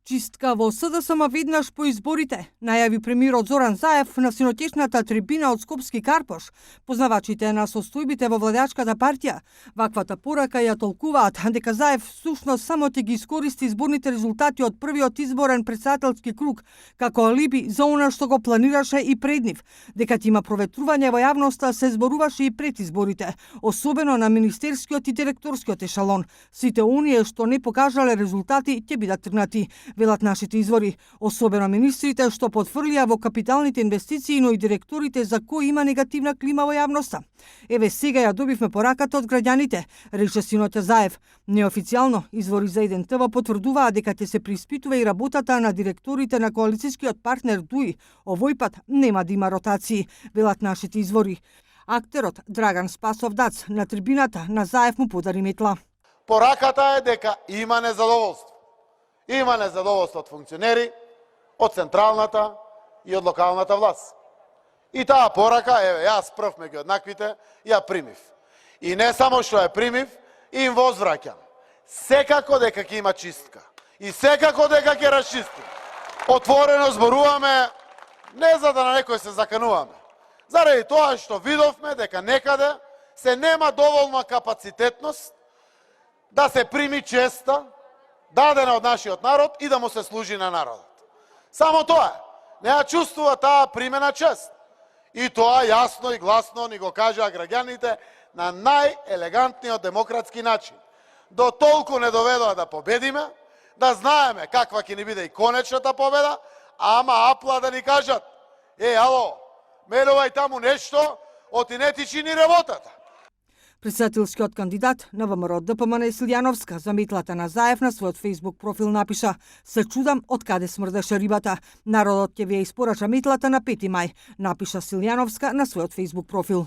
Чистка во СДСМ веднаш по изборите, најави премиерот Зоран Заев на синотешната трибина од Скопски Карпош. Познавачите на состојбите во владачката партија ваквата порака ја толкуваат дека Заев всушност само ќе ги искористи изборните резултати од првиот изборен претседателски круг како алиби за она што го планираше и пред нив, дека ќе има проветрување во јавноста се зборуваше и пред изборите, особено на министерскиот и директорскиот ешалон. Сите оние што не покажале резултати ќе бидат тргнати, велат нашите извори, особено министрите што потврлија во капиталните инвестиции, но и директорите за кои има негативна клима во јавноста. Еве сега ја добивме пораката од граѓаните, рече синоќа Заев. Неофицијално извори за 1 ТВ потврдуваа дека ќе се преиспитува и работата на директорите на коалицијскиот партнер ДУИ. Овој пат нема да има ротации, велат нашите извори. Актерот Драган Спасов Дац на трибината на Заев му подари метла. Пораката е дека има незадоволство. Има незадоволство од функционери, од централната и од локалната власт. И таа порака, еве, јас прв меѓу еднаквите, ја примив. И не само што ја примив, им возвраќам. Секако дека ќе има чистка. И секако дека ќе расчистим. Отворено зборуваме, не за да на некој се закануваме. Заради тоа што видовме дека некаде се нема доволна капацитетност да се прими честа, дадена од нашиот народ и да му се служи на народот. Само тоа не ја чувствува таа примена чест. И тоа јасно и гласно ни го кажаа граѓаните на најелегантниот демократски начин. До толку не доведоа да победиме, да знаеме каква ќе ни биде и конечната победа, ама апла да ни кажат: ало, менувај таму нешто, оти не ти чини работата. Претседателскиот кандидат на ВМРО ДПМН Силјановска за метлата на Заев на својот фејсбук профил напиша: "Се чудам од каде смрдеше рибата. Народот ќе ви ја испорача метлата на 5 мај", напиша Силјановска на својот фејсбук профил.